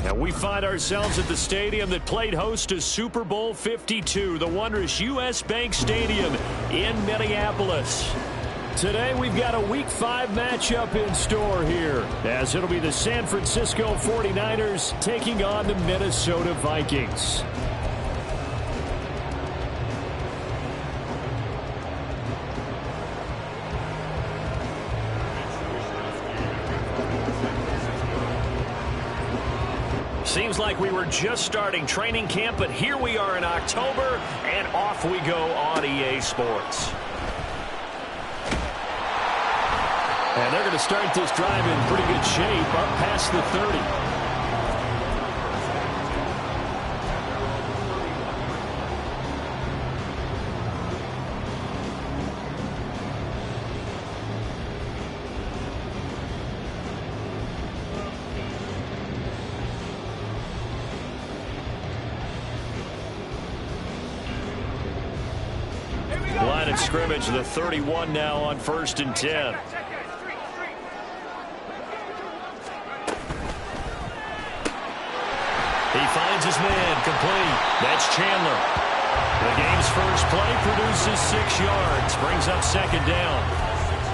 And we find ourselves at the stadium that played host to Super Bowl 52, the wondrous U.S. Bank Stadium in Minneapolis. Today we've got a Week 5 matchup in store here, as it'll be the San Francisco 49ers taking on the Minnesota Vikings. Seems like we were just starting training camp, but here we are in October, and off we go on EA Sports. And they're going to start this drive in pretty good shape, up past the 30. Line of scrimmage, the 31 now on 1st and 10. He finds his man, complete. That's Chandler. The game's first play produces 6 yards, brings up 2nd down.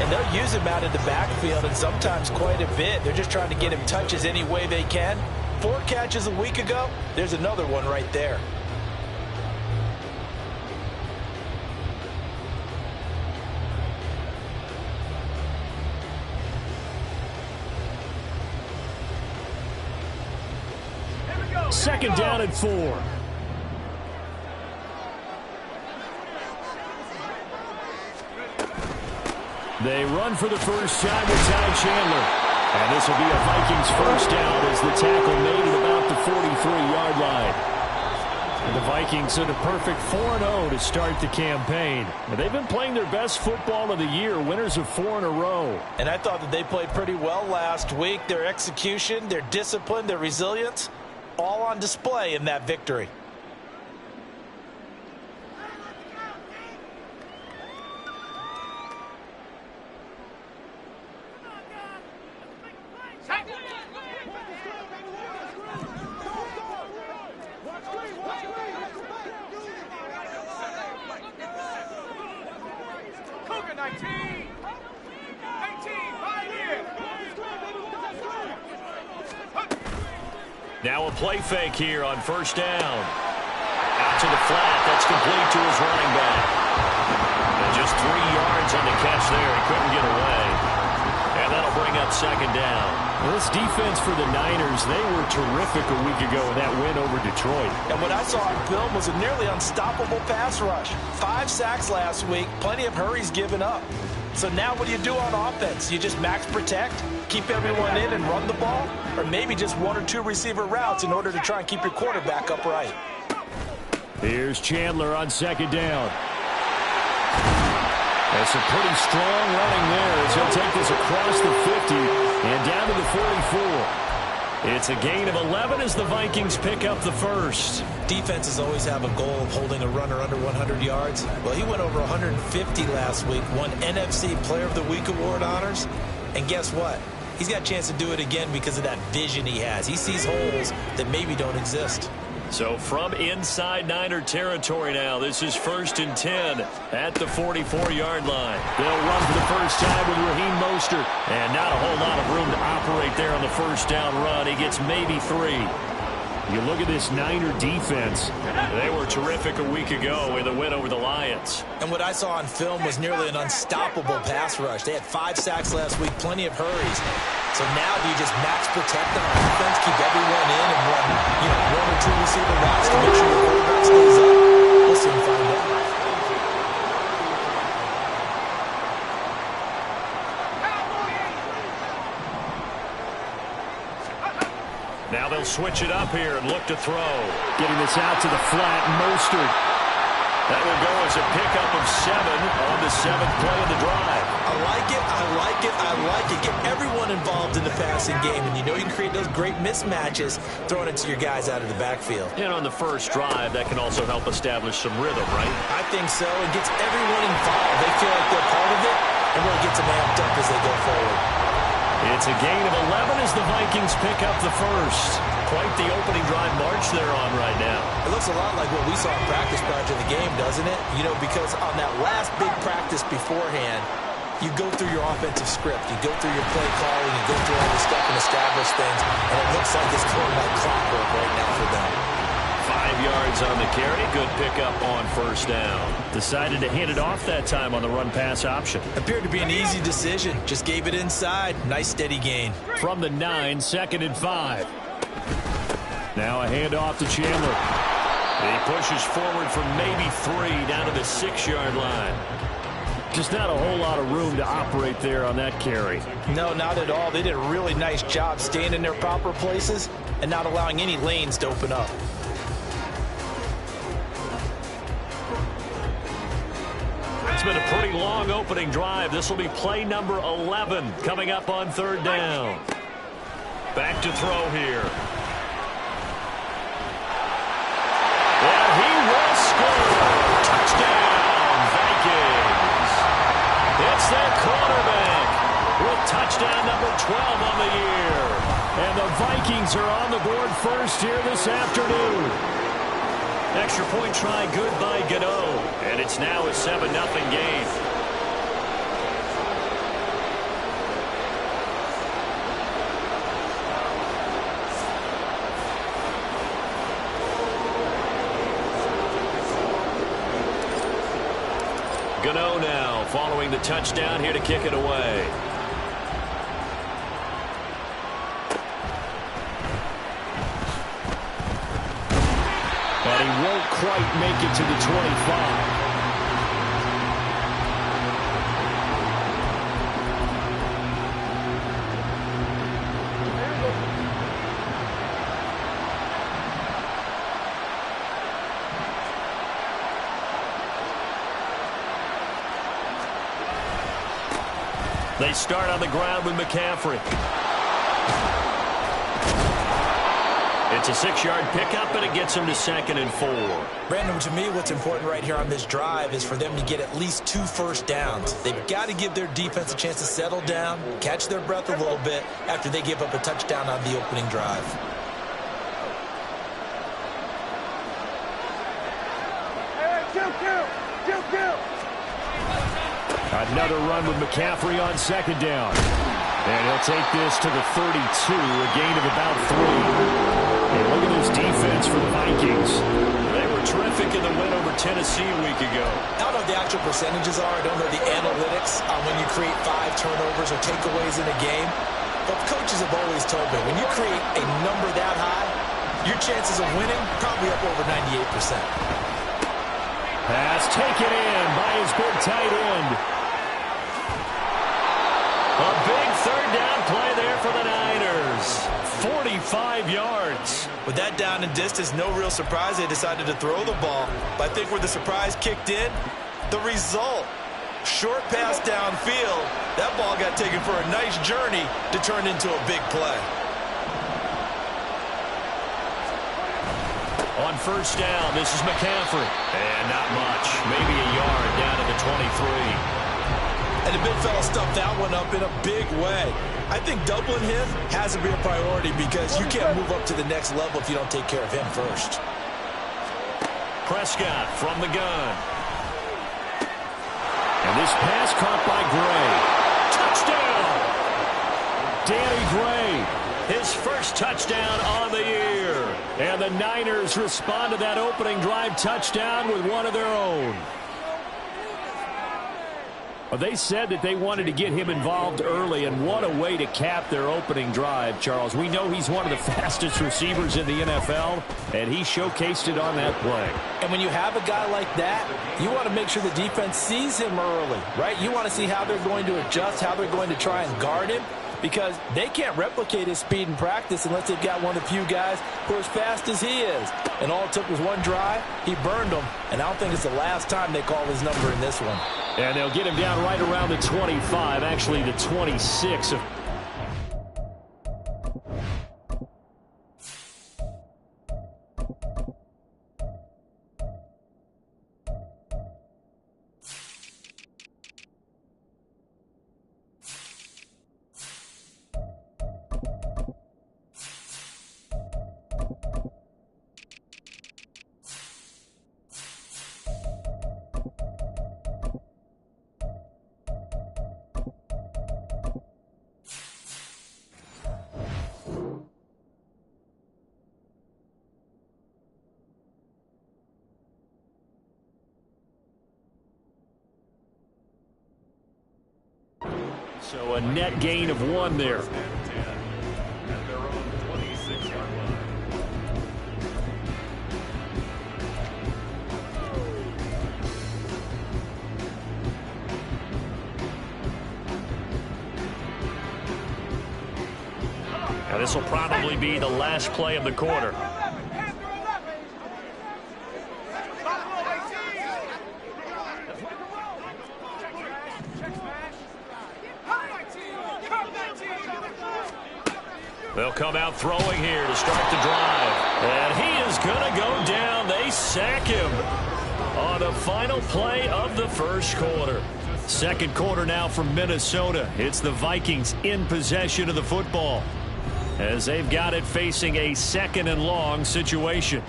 And they'll use him out in the backfield, and sometimes quite a bit. They're just trying to get him touches any way they can. 4 catches a week ago, there's another one right there. Second down and 4. They run for the first time with Ty Chandler. And this will be a Vikings first down as the tackle made at about the 43-yard line. And the Vikings are the perfect 4-0 to start the campaign. And they've been playing their best football of the year, winners of 4 in a row. And I thought that they played pretty well last week. Their execution, their discipline, their resilience, all on display in that victory. Now a play fake here on 1st down. Out to the flat. That's complete to his running back. And just 3 yards on the catch there. He couldn't get away. And that'll bring up 2nd down. Well, this defense for the Niners, they were terrific a week ago in that win over Detroit. And what I saw on film was a nearly unstoppable pass rush. 5 sacks last week, plenty of hurries given up. So now what do you do on offense? You just max protect, keep everyone in and run the ball, or maybe just 1 or 2 receiver routes in order to try and keep your quarterback upright. Here's Chandler on 2nd down. That's a pretty strong running there as he'll take this across the 50 and down to the 44. It's a gain of 11 as the Vikings pick up the first. Defenses always have a goal of holding a runner under 100 yards. Well, he went over 150 last week, won NFC Player of the Week award honors. And guess what? He's got a chance to do it again because of that vision he has. He sees holes that maybe don't exist. So from inside Niner territory now, this is 1st and 10 at the 44-yard line. They'll run for the first time with Raheem Mostert. And not a whole lot of room to operate there on the first down run. He gets maybe 3. You look at this Niner defense. They were terrific a week ago in the win over the Lions. And what I saw on film was nearly an unstoppable pass rush. They had 5 sacks last week, plenty of hurries. So now do you just max protect on offense, keep everyone in, and run 1 or 2 receiver routes to make sure your quarterback stays up? We'll soon find out. Now they'll switch it up here and look to throw. Getting this out to the flat, Mostert. That will go as a pickup of 7 on the 7th play of the drive. I like it, I like it, I like it. Get everyone involved in the passing game, and you know you can create those great mismatches throwing it to your guys out of the backfield. And on the first drive, that can also help establish some rhythm, right? I think so. It gets everyone involved. They feel like they're part of it, and really gets them amped up as they go forward. It's a gain of 11 as the Vikings pick up the first. Quite the opening drive march they're on right now. It looks a lot like what we saw in practice prior to the game, doesn't it? You know, because on that last big practice beforehand, you go through your offensive script. You go through your play calling. You go through all this stuff and establish things. And it looks like it's going like clockwork right now for them. 5 yards on the carry. Good pickup on first down. Decided to hand it off that time on the run-pass option. Appeared to be an easy decision. Just gave it inside. Nice steady gain. From the 9, 2nd and 5. Now a handoff to Chandler. He pushes forward for maybe 3 down to the 6-yard line. Just not a whole lot of room to operate there on that carry. No, not at all. They did a really nice job staying in their proper places and not allowing any lanes to open up. It's been a pretty long opening drive. This will be play number 11 coming up on 3rd down. Back to throw here. And he will score. Touchdown, Vikings. It's their quarterback with touchdown number 12 on the year. And the Vikings are on the board first here this afternoon. Extra point try good by Gano. And it's now a 7-0 game. Gano now following the touchdown here to kick it away. And he won't quite make it to the 25. They start on the ground with McCaffrey. It's a 6-yard pickup, and it gets him to 2nd and 4. Brandon, to me, what's important right here on this drive is for them to get at least 2 first downs. They've got to give their defense a chance to settle down, catch their breath a little bit after they give up a touchdown on the opening drive. Another run with McCaffrey on 2nd down. And he'll take this to the 32, a gain of about 3. And look at this defense for the Vikings. They were terrific in the win over Tennessee a week ago. I don't know what the actual percentages are. I don't know the analytics on when you create 5 turnovers or takeaways in a game. But coaches have always told me, when you create a number that high, your chances of winning probably up over 98%. Pass taken in by his big tight end. A big 3rd down play there for the Niners. 45 yards. With that down and distance, no real surprise they decided to throw the ball. But I think where the surprise kicked in, the result. Short pass downfield. That ball got taken for a nice journey to turn into a big play. On 1st down, this is McCaffrey. And not much. Maybe a yard down to the 23. And the big fella stuffed that one up in a big way. I think doubling him has to be a priority because you can't move up to the next level if you don't take care of him first. Prescott from the gun. And this pass caught by Gray. Touchdown! Danny Gray, his first touchdown on the year. And the Niners respond to that opening drive touchdown with one of their own. Well, they said that they wanted to get him involved early, and what a way to cap their opening drive, Charles. We know he's one of the fastest receivers in the NFL, and he showcased it on that play. And when you have a guy like that, you want to make sure the defense sees him early, right? You want to see how they're going to adjust, how they're going to try and guard him, because they can't replicate his speed in practice unless they've got one of the few guys who are as fast as he is. And all it took was one drive. He burned them, and I don't think it's the last time they call his number in this one. And they'll get him down right around the 25, actually the 26. So a net gain of 1 there. Now this will probably be the last play of the quarter. They'll come out throwing here to start the drive. And he is going to go down. They sack him on the final play of the first quarter. Second quarter now from Minnesota. It's the Vikings in possession of the football, as they've got it facing a 2nd and long situation.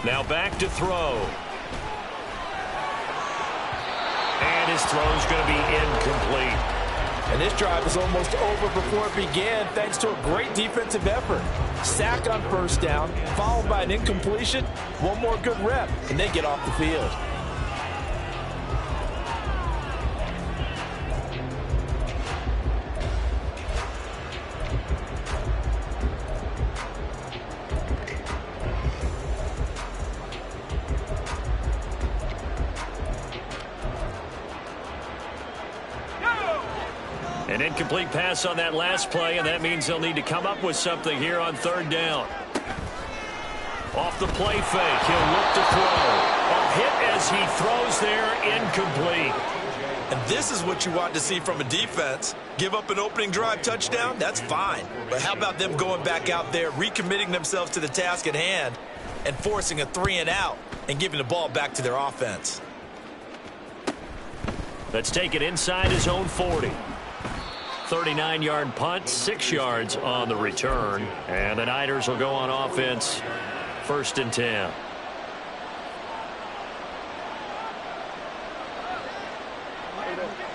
Now back to throw. And his throw's going to be incomplete. And this drive is almost over before it began, thanks to a great defensive effort. Sack on first down, followed by an incompletion. One more good rep, and they get off the field. An incomplete pass on that last play, and that means they'll need to come up with something here on 3rd down. Off the play fake, he'll look to throw. A hit as he throws there, incomplete. And this is what you want to see from a defense. Give up an opening drive touchdown, that's fine. But how about them going back out there, recommitting themselves to the task at hand, and forcing a 3-and-out, and giving the ball back to their offense. Let's take it inside his own 40. 39-yard punt, 6 yards on the return. And the Niners will go on offense, 1st and 10.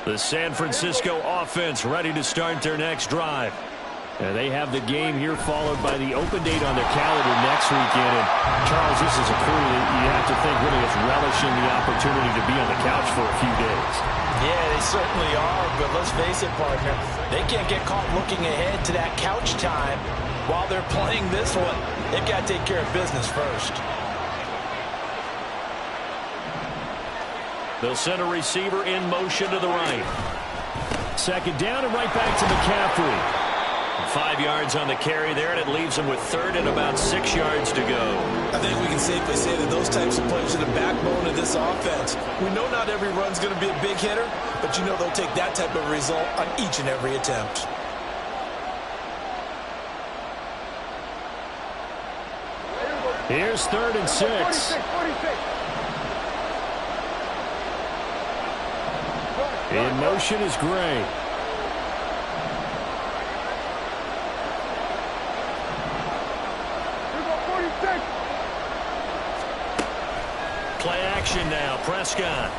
The San Francisco offense ready to start their next drive. And they have the game here followed by the open date on their calendar next weekend. And Charles, this is a crew that you have to think really is relishing the opportunity to be on the couch for a few days. Yeah, they certainly are, but let's face it, partner. They can't get caught looking ahead to that couch time while they're playing this one. They've got to take care of business first. They'll send a receiver in motion to the right. 2nd down and right back to McCaffrey. 5 yards on the carry there, and it leaves them with 3rd and about 6 yards to go. I think we can safely say that those types of plays are the backbone of this offense. We know not every run's going to be a big hitter, but you know they'll take that type of result on each and every attempt. Here's 3rd and 6. In motion is Gray. Play action now. Prescott.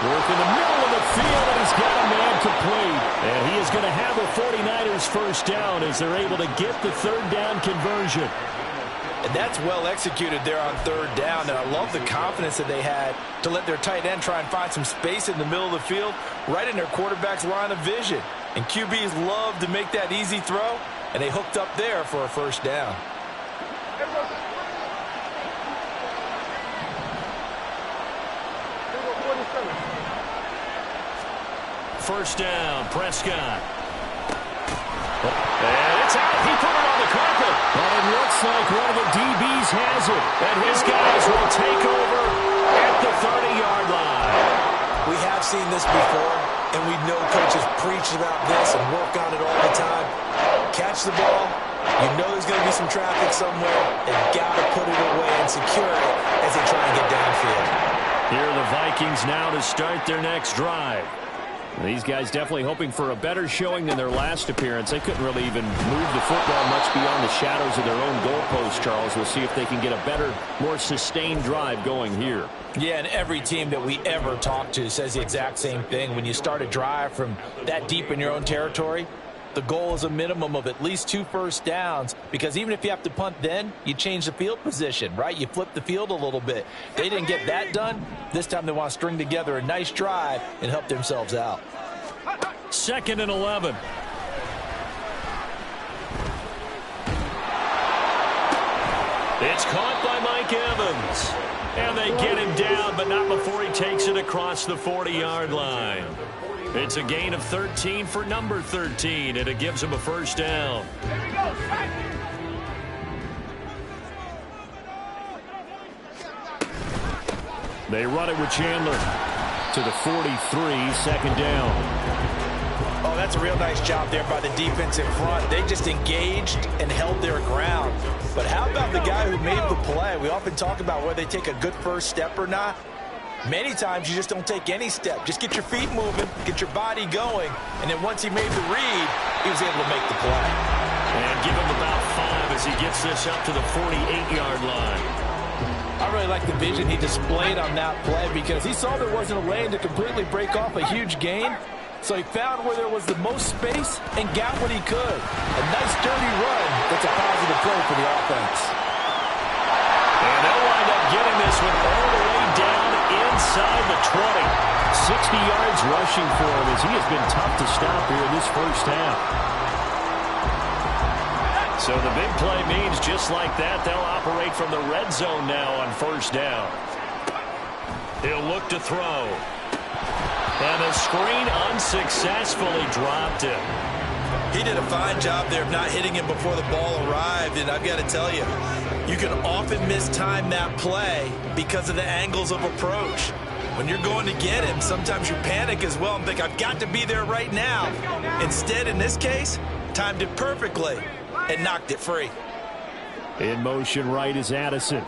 Work in the middle of the field, and he's got a man complete. And he is going to have the 49ers first down as they're able to get the 3rd down conversion. And that's well executed there on 3rd down. And I love the confidence that they had to let their tight end try and find some space in the middle of the field, right in their quarterback's line of vision. And QBs love to make that easy throw, and they hooked up there for a first down. First down, Prescott. And it's out. He put it on the carpet. But it looks like one of the DBs has it. And his guys will take over at the 30-yard line. We have seen this before, and we know coaches preach about this and work on it all the time. Catch the ball, You know there's going to be some traffic somewhere. They've got to put it away and secure it as they try and get downfield. Here are the Vikings now to start their next drive. These guys definitely hoping for a better showing than their last appearance. They couldn't really even move the football much beyond the shadows of their own goalpost, Charles. We'll see if they can get a better, more sustained drive going here. Yeah, and every team that we ever talk to says the exact same thing. When you start a drive from that deep in your own territory, the goal is a minimum of at least 2 first downs, because even if you have to punt then, you change the field position, right? You flip the field a little bit. They didn't get that done. This time they want to string together a nice drive and help themselves out. 2nd and 11. It's caught by Mike Evans. And they get him down, but not before he takes it across the 40-yard line. It's a gain of 13 for number 13, and it gives him a first down. They run it with Chandler to the 43, 2nd down. Oh, that's a real nice job there by the defense in front. They just engaged and held their ground. But how about the guy who made the play? We often talk about whether they take a good first step or not. Many times you just don't take any step. Just get your feet moving, get your body going, and then once he made the read, he was able to make the play. And give him about 5 as he gets this up to the 48-yard line. I really like the vision he displayed on that play, because he saw there wasn't a lane to completely break off a huge gain. So he found where there was the most space and got what he could. A nice dirty run. That's a positive play for the offense. And they'll wind up getting this one all the way down inside the 20. 60 yards rushing for him, as he has been tough to stop here in this first half. So the big play means just like that, they'll operate from the red zone now on first down. He'll look to throw. And the screen unsuccessfully dropped him. He did a fine job there of not hitting him before the ball arrived, and I've got to tell you, you can often mistime that play because of the angles of approach. When you're going to get him, sometimes you panic as well and think, I've got to be there right now. Instead, in this case, timed it perfectly and knocked it free. In motion right is Addison.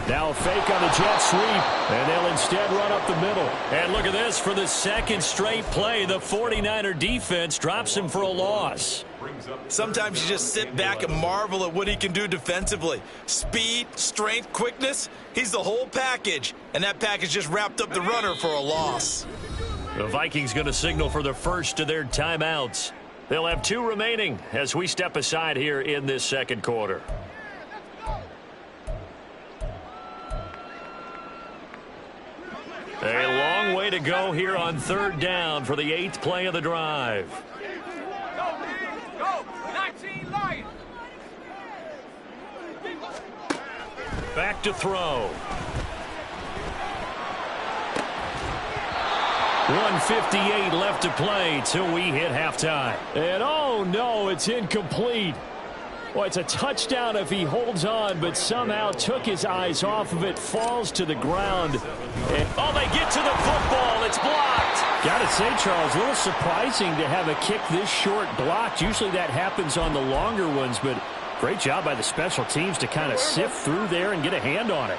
Now a fake on the jet sweep, and they'll instead run up the middle. And look at this, for the second straight play, the 49er defense drops him for a loss. Sometimes you just sit back and marvel at what he can do defensively. Speed, strength, quickness, he's the whole package. And that package just wrapped up the runner for a loss. The Vikings going to signal for the first of their timeouts. They'll have 2 remaining as we step aside here in this second quarter. A long way to go here on 3rd down for the 8th play of the drive. Back to throw. 1:58 left to play till we hit halftime. And oh no, it's incomplete. Well, it's a touchdown if he holds on, but somehow took his eyes off of it, falls to the ground. And oh, they get to the football. It's blocked. Got to say, Charles, a little surprising to have a kick this short blocked. Usually that happens on the longer ones, but great job by the special teams to kind of sift through there and get a hand on it.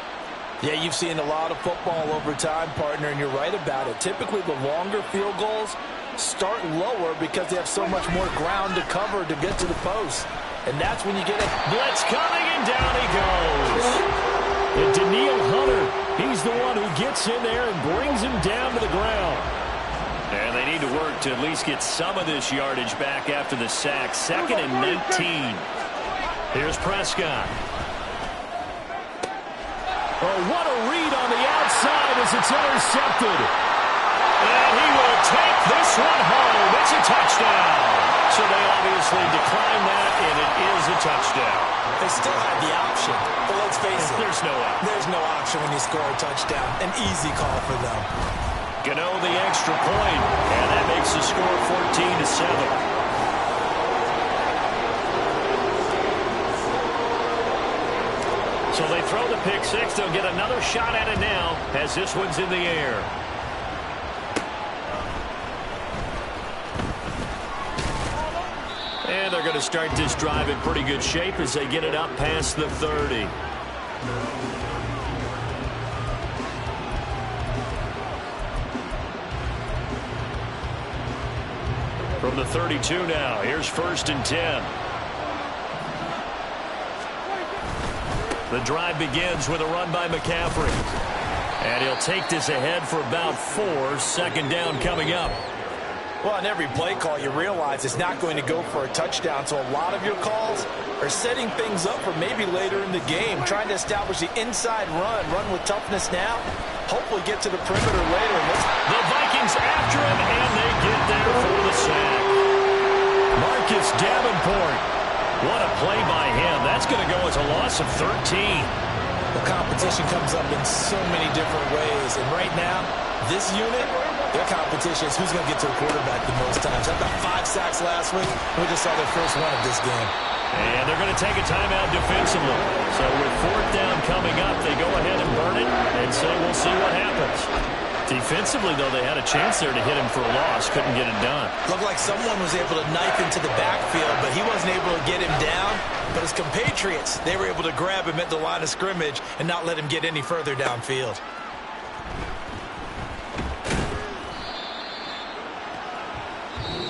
Yeah, you've seen a lot of football over time, partner, and you're right about it. Typically, the longer field goals start lower because they have so much more ground to cover to get to the post. And that's when you get it. Blitz coming, and down he goes. And Daniil Hunter, he's the one who gets in there and brings him down to the ground. And they need to work to at least get some of this yardage back after the sack. 2nd and 19. Here's Prescott. Oh, what a read on the outside as it's intercepted. And he will take this one home. It's a touchdown. So they obviously declined that, and it is a touchdown. They still had the option, but let's face it. There's no option. There's no option when you score a touchdown. An easy call for them. Gano the extra point, and that makes the score 14-7. So they throw the pick six. They'll get another shot at it now as this one's in the air. And And they're going to start this drive in pretty good shape as they get it up past the 30. From the 32 now, here's 1st and 10. The drive begins with a run by McCaffrey. And he'll take this ahead for about 4. 2nd down coming up. Well, on every play call, you realize it's not going to go for a touchdown, so a lot of your calls are setting things up for maybe later in the game, trying to establish the inside run with toughness now, hopefully get to the perimeter later. The Vikings after him, and they get there for the sack. Marcus Davenport. What a play by him. That's going to go as a loss of 13. The competition comes up in so many different ways, and right now, this unit, their competition is who's going to get to the quarterback the most times. I've got 5 sacks last week. We just saw their first one of this game. And they're going to take a timeout defensively. So with 4th down coming up, they go ahead and burn it and say we'll see what happens. Defensively, though, they had a chance there to hit him for a loss. Couldn't get it done. Looked like someone was able to knife into the backfield, but he wasn't able to get him down. But his compatriots, they were able to grab him at the line of scrimmage and not let him get any further downfield.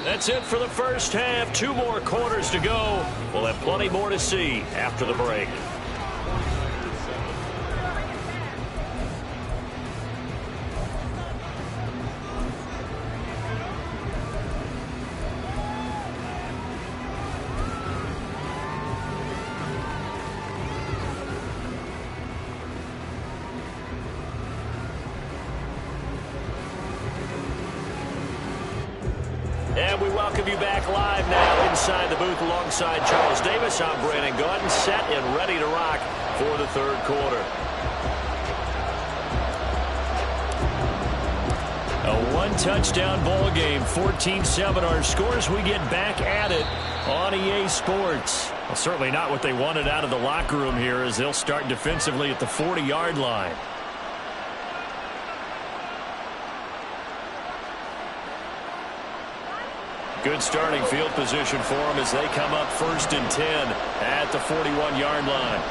That's it for the first half. 2 more quarters to go. We'll have plenty more to see after the break. And we welcome you back live now inside the booth alongside Charles Davis. I'm Brandon Gaudin, set and ready to rock for the 3rd quarter. A 1-touchdown ball game, 14-7 our scores. We get back at it on EA Sports. Well, certainly not what they wanted out of the locker room here as they'll start defensively at the 40-yard line. Good starting field position for them as they come up 1st and 10 at the 41-yard line.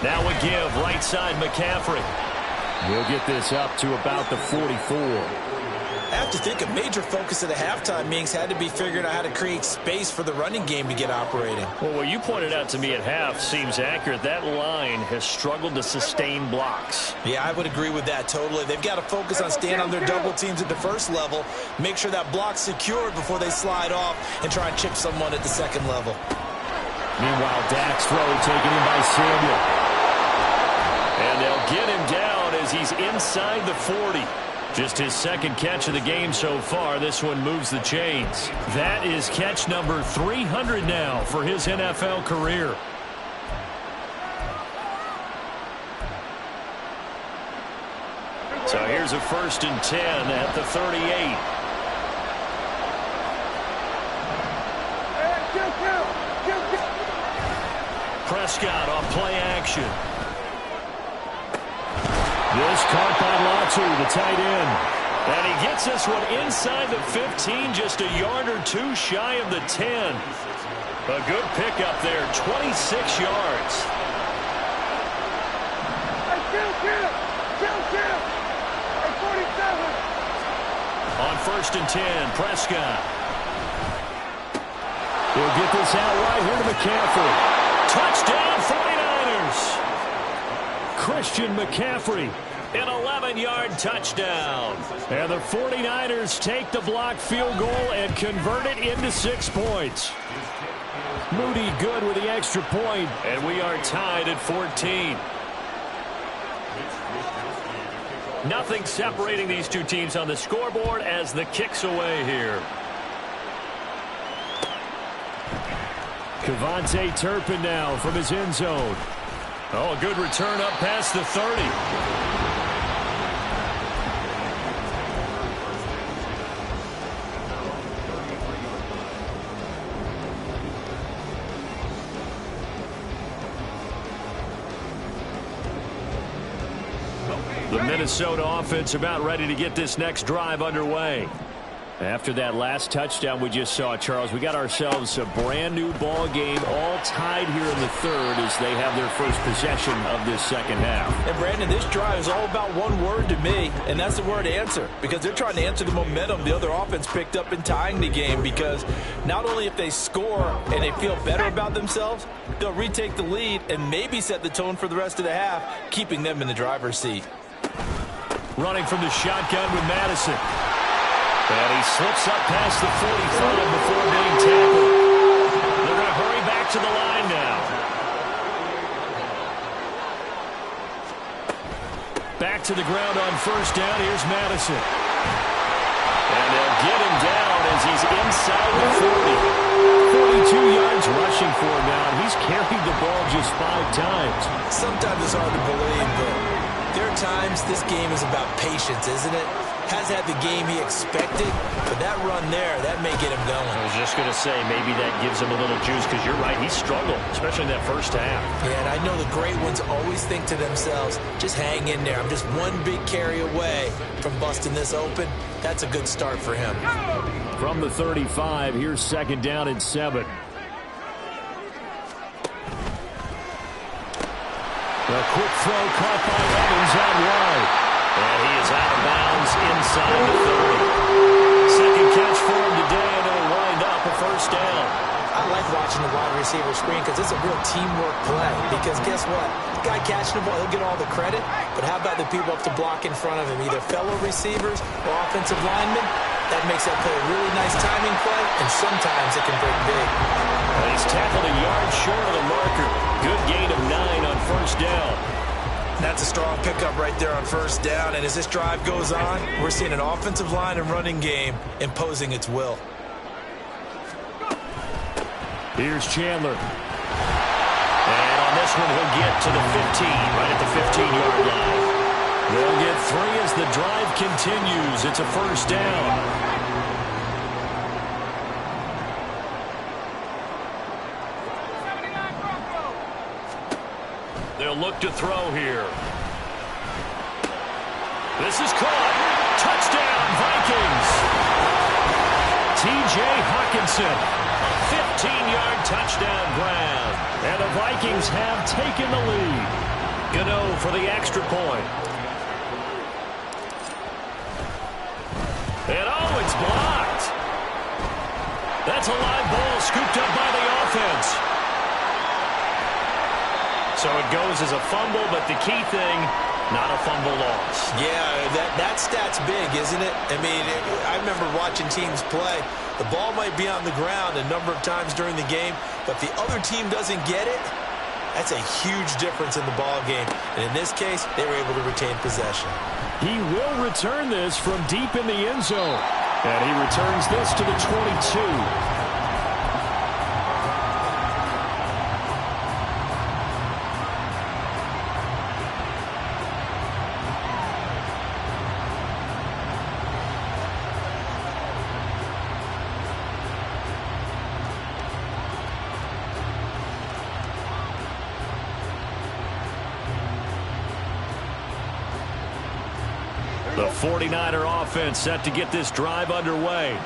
Now we give right side McCaffrey. He'll get this up to about the 44. I have to think a major focus of the halftime meetings had to be figuring out how to create space for the running game to get operating. Well, what you pointed out to me at half seems accurate. That line has struggled to sustain blocks. Yeah, I would agree with that totally. They've got to focus on staying on their double teams at the first level, make sure that block's secured before they slide off and try and chip someone at the second level. Meanwhile, Dak's throw taken in by Samuel. And they'll get him down as he's inside the 40. Just his 2nd catch of the game so far. This one moves the chains. That is catch number 300 now for his NFL career. So here's a 1st and 10 at the 38. Prescott on play action. This caught by Latu, the tight end. And he gets this one inside the 15, just a yard or 2 shy of the 10. A good pickup there, 26 yards. On 1st and 10, Prescott. He'll get this out right here to McCaffrey. Touchdown, 49ers. Christian McCaffrey, an 11-yard touchdown. And the 49ers take the block field goal and convert it into 6 points. Moody good with the extra point, and we are tied at 14. Nothing separating these two teams on the scoreboard as the kick's away here. Kevontae Turpin now from his end zone. Oh, a good return up past the 30. The Minnesota offense about ready to get this next drive underway. After that last touchdown we just saw, Charles, we got ourselves a brand new ball game, all tied here in the third as they have their first possession of this second half. And Brandon, this drive is all about one word to me, and that's the word answer, because they're trying to answer the momentum the other offense picked up in tying the game, because not only if they score and they feel better about themselves, they'll retake the lead and maybe set the tone for the rest of the half, keeping them in the driver's seat. Running from the shotgun with Madison. And he slips up past the 45 before being tackled. They're going to hurry back to the line now. Back to the ground on first down. Here's Madison. And they'll get him down as he's inside the 40. 42 yards rushing for him now. And he's carried the ball just 5 times. Sometimes it's hard to believe, but there are times this game is about patience, isn't it? Has had the game he expected, but that run there, that may get him going. I was just going to say, maybe that gives him a little juice, because you're right, he struggled, especially in that first half. Yeah, and I know the great ones always think to themselves, just hang in there. I'm just one big carry away from busting this open. That's a good start for him. From the 35, here's second down and 7. A quick throw caught by Evans out wide. And he is out of bounds inside the 30. Second catch for him today, and it'll wind up a first down. I like watching the wide receiver screen because it's a real teamwork play. Because guess what? The guy catching the ball, he'll get all the credit. But how about the people up to block in front of him, either fellow receivers or offensive linemen? That makes that play a really nice timing play, and sometimes it can break big. He's tackled a yard short of the marker. Good gain of 9 on first down. That's a strong pickup right there on first down. And as this drive goes on, we're seeing an offensive line and running game imposing its will. Here's Chandler. And on this one, he'll get to the 15, right at the 15-yard line. They'll get 3 as the drive continues. It's a first down. They'll look to throw here. This is caught. Touchdown, Vikings. T.J. Hawkinson, a 15-yard touchdown grab. And the Vikings have taken the lead. Gano for the extra point. And oh, it's blocked. That's a live ball scooped up by the offense. So it goes as a fumble, but the key thing, not a fumble loss. Yeah, that stat's big, isn't it? I mean, I remember watching teams play. The ball might be on the ground a number of times during the game, but if the other team doesn't get it, that's a huge difference in the ball game. And in this case, they were able to retain possession. He will return this from deep in the end zone. And he returns this to the 22. The 49er offense set to get this drive underway.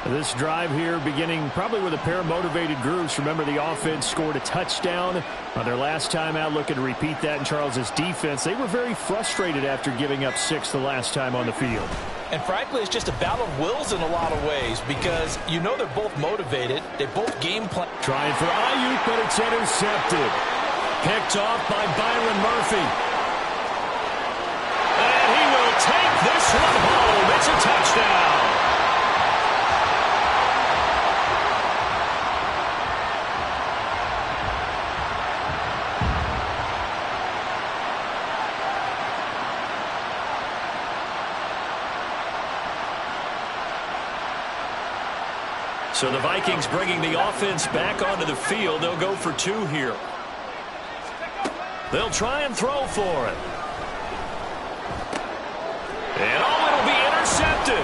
This drive here beginning probably with a pair of motivated groups. Remember, the offense scored a touchdown on their last time out. Looking to repeat that in Charles's defense. They were very frustrated after giving up 6 the last time on the field. And frankly, it's just a battle of wills in a lot of ways because you know they're both motivated. They both game plan. Trying for Ayuk, but it's intercepted. Picked off by Byron Murphy. Take this one home. It's a touchdown. So the Vikings bringing the offense back onto the field. They'll go for 2 here. They'll try and throw for it. And oh, it'll be intercepted.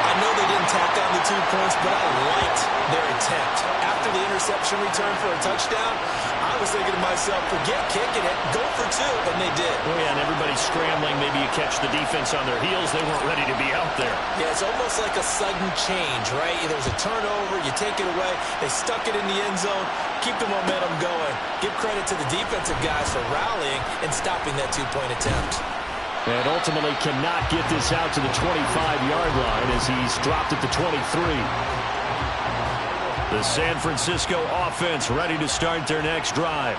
I know they didn't tack on the 2 points, but I liked their attempt. After the interception, interception return for a touchdown, I was thinking to myself, forget kicking it, go for two, and they did. Oh, yeah, and everybody's scrambling. Maybe you catch the defense on their heels. They weren't ready to be out there. Yeah, it's almost like a sudden change, right? There's a turnover, you take it away, they stuck it in the end zone, keep the momentum going. Give credit to the defensive guys for rallying and stopping that two-point attempt. And ultimately cannot get this out to the 25-yard line as he's dropped at the 23. The San Francisco offense ready to start their next drive.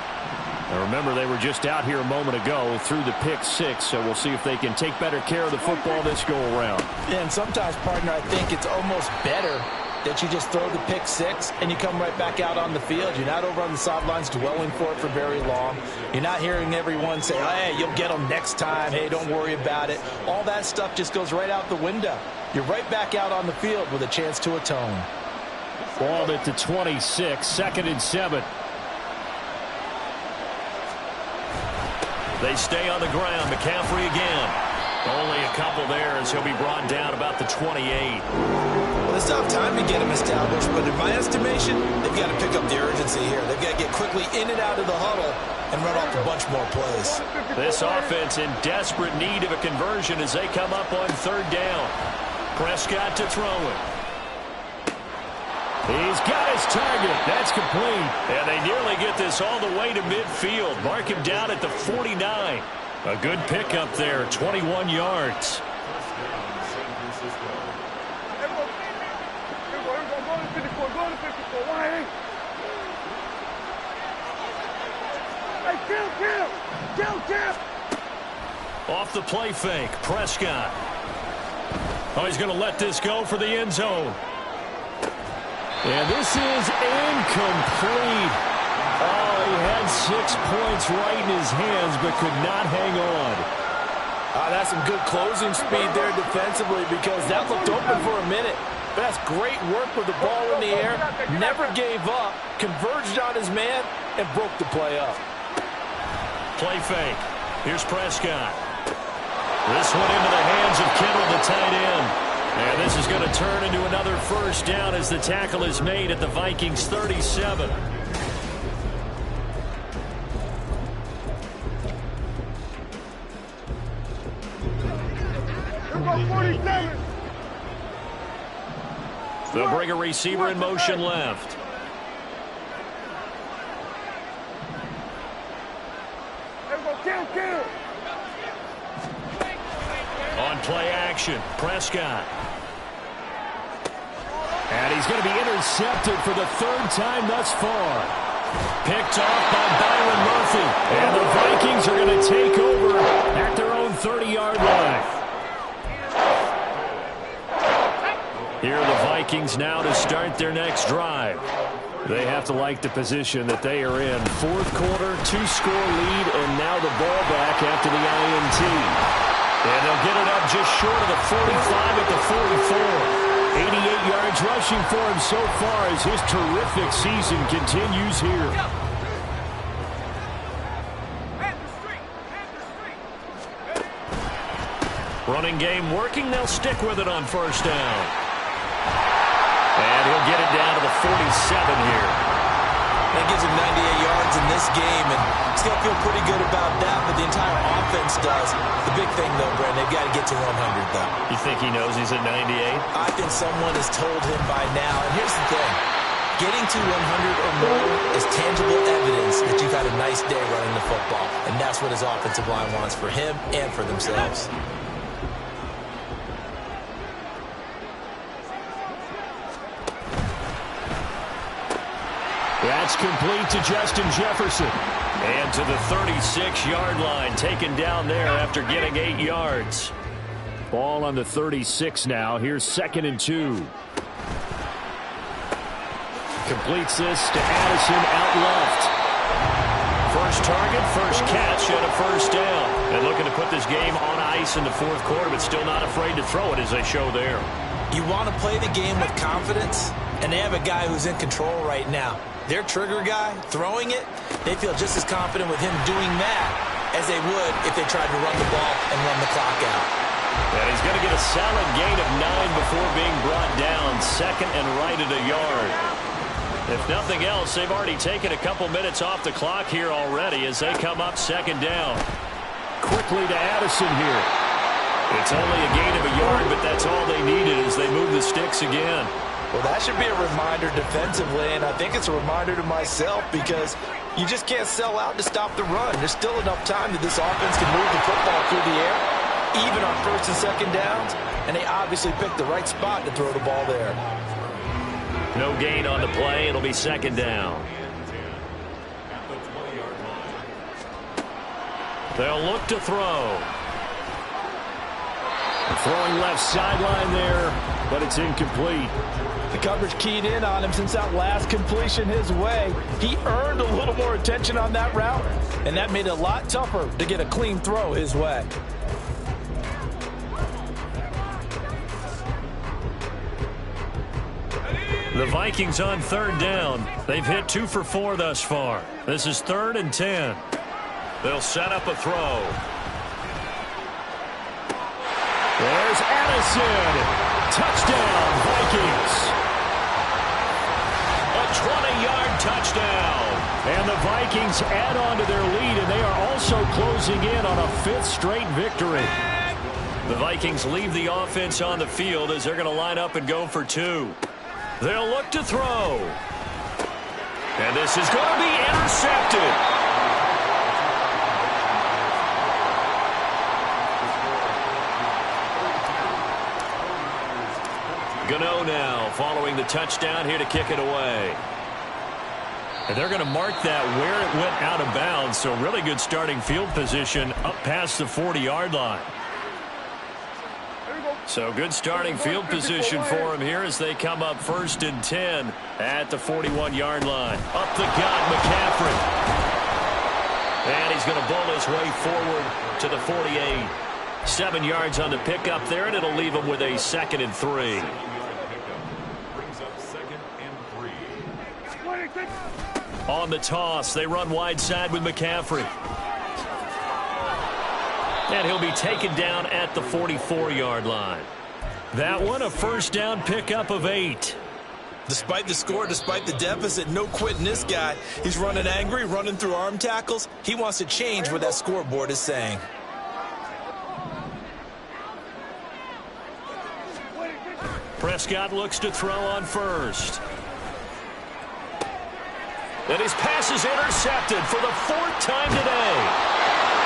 Now remember, they were just out here a moment ago through the pick six, so we'll see if they can take better care of the football this go-around. Yeah, and sometimes, partner, I think it's almost better that you just throw the pick six and you come right back out on the field. You're not over on the sidelines dwelling for it for very long. You're not hearing everyone say, hey, you'll get them next time. Hey, don't worry about it. All that stuff just goes right out the window. You're right back out on the field with a chance to atone. Ball at the 26, 2nd and 7. They stay on the ground. McCaffrey again. Only a couple there as he'll be brought down about the 28. Well, they still have time to get him established, but in my estimation, they've got to pick up the urgency here. They've got to get quickly in and out of the huddle and run off a bunch more plays. This offense in desperate need of a conversion as they come up on 3rd down. Prescott to throw it. He's got his target. That's complete. And they nearly get this all the way to midfield. Mark him down at the 49. A good pickup there, 21 yards. Off the play fake, Prescott. Oh, he's going to let this go for the end zone. And this is incomplete. Oh, he had 6 points right in his hands, but could not hang on. That's some good closing speed there defensively because that looked open for a minute. But that's great work with the ball in the air. Never gave up, converged on his man, and broke the play up. Play fake. Here's Prescott. This one into the hands of Kittle, the tight end. And this is going to turn into another 1st down as the tackle is made at the Vikings 37. They'll bring a receiver in motion left. On play action, Prescott. And he's going to be intercepted for the 3rd time thus far. Picked off by Byron Murphy. And the Vikings are going to take over at their own 30-yard line. Here are the Vikings now to start their next drive. They have to like the position that they are in. 4th quarter, 2-score lead, and now the ball back after the INT. And they'll get it up just short of the 45 at the 44. 88 yards rushing for him so far as his terrific season continues here. Running game working. They'll stick with it on 1st down. And he'll get it down to the 47 here. That gives him 98 yards in this game, and he's going to feel pretty good about that, but the entire offense does. The big thing, though, Brent, they've got to get to 100, though. You think he knows he's at 98? I think someone has told him by now, and here's the thing. Getting to 100 or more is tangible evidence that you've had a nice day running the football, and that's what his offensive line wants for him and for themselves. That's complete to Justin Jefferson. And to the 36-yard line, taken down there after getting 8 yards. Ball on the 36 now. Here's 2nd and 2. Completes this to Addison out left. First target, first catch, and a 1st down. And looking to put this game on ice in the 4th quarter, but still not afraid to throw it as they show there. You want to play the game with confidence, and they have a guy who's in control right now. Their trigger guy, throwing it, they feel just as confident with him doing that as they would if they tried to run the ball and run the clock out. And he's going to get a solid gain of 9 before being brought down. 2nd and right at a yard. If nothing else, they've already taken a couple minutes off the clock here already as they come up second down. Quickly to Addison here. It's only a gain of a yard, but that's all they needed as they move the sticks again. Well, that should be a reminder defensively, and I think it's a reminder to myself because you just can't sell out to stop the run. There's still enough time that this offense can move the football through the air, even on first and second downs, and they obviously picked the right spot to throw the ball there. No gain on the play. It'll be second down. They'll look to throw. Throwing left sideline there, but it's incomplete. The coverage keyed in on him since that last completion his way. He earned a little more attention on that route, and that made it a lot tougher to get a clean throw his way. The Vikings on third down. They've hit 2 for 4 thus far. This is 3rd and 10. They'll set up a throw. There's Addison. Touchdown, Vikings. A 20-yard touchdown. And the Vikings add on to their lead, and they are also closing in on a 5th straight victory. The Vikings leave the offense on the field as they're going to line up and go for 2. They'll look to throw. And this is going to be intercepted. Gano now following the touchdown here to kick it away. And they're going to mark that where it went out of bounds, so really good starting field position up past the 40-yard line. So good starting field position for him here as they come up 1st and 10 at the 41-yard line. Up the gut, McCaffrey. And he's going to bull his way forward to the 48. 7 yards on the pickup there, and it'll leave him with a 2nd and 3. On the toss, they run wide side with McCaffrey. And he'll be taken down at the 44-yard line. That one, a 1st down pickup of 8. Despite the score, despite the deficit, no quitting this guy. He's running angry, running through arm tackles. He wants to change what that scoreboard is saying. Prescott looks to throw on first. And his pass is intercepted for the 4th time today.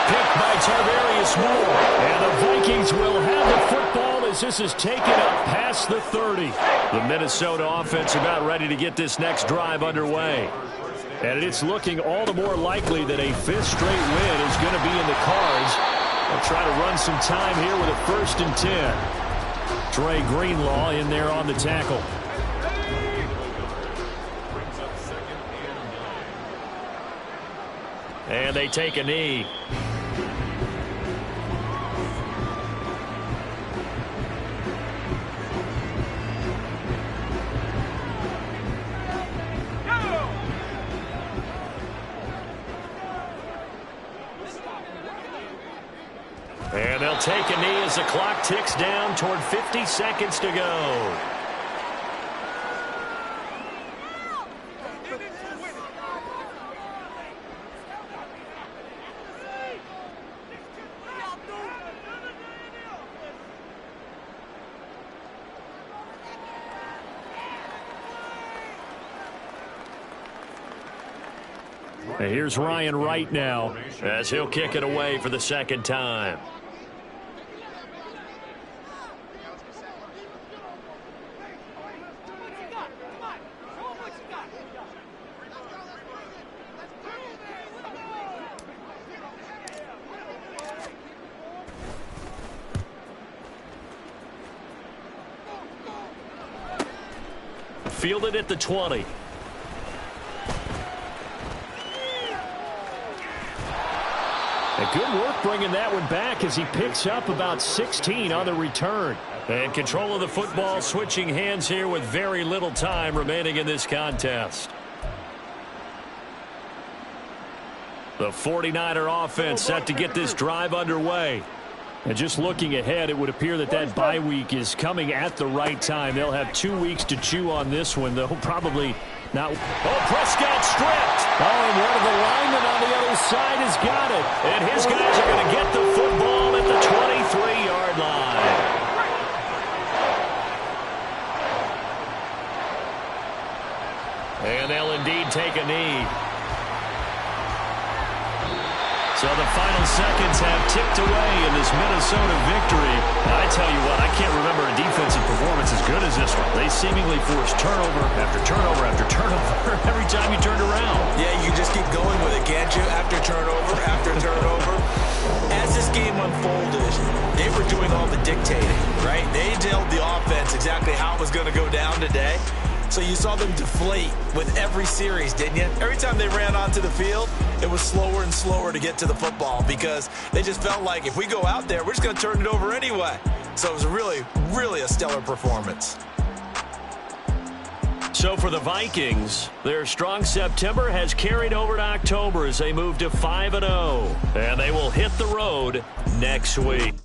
Picked by Tarvarius Moore. And the Vikings will have the football as this is taken up past the 30. The Minnesota offense about ready to get this next drive underway. And it's looking all the more likely that a 5th straight win is going to be in the cards. They'll try to run some time here with a 1st and 10. Trey Greenlaw in there on the tackle. And they take a knee. And they'll take a knee as the clock ticks down toward 50 seconds to go. And here's Ryan Wright now as he'll kick it away for the 2nd time. Fielded at the 20. And good work bringing that one back as he picks up about 16 on the return. And control of the football switching hands here with very little time remaining in this contest. The 49er offense set to get this drive underway. And just looking ahead, it would appear that bye week is coming at the right time. They'll have 2 weeks to chew on this one. They'll probably not. Oh, Prescott stripped. Oh, and one of the linemen on the other side has got it. And his guys are going to get the football at the 23-yard line. And they'll indeed take a knee. So the final seconds have ticked away in this Minnesota victory. Now, I tell you what, I can't remember a defensive performance as good as this one. They seemingly forced turnover after turnover after turnover every time you turned around. Yeah, you just keep going with it, can't you? After turnover, after turnover. As this game unfolded, they were doing all the dictating, right? They told the offense exactly how it was going to go down today. So you saw them deflate with every series, didn't you? Every time they ran onto the field, it was slower and slower to get to the football because they just felt like if we go out there, we're just going to turn it over anyway. So it was really, really a stellar performance. So for the Vikings, their strong September has carried over to October as they move to 5-0. And they will hit the road next week.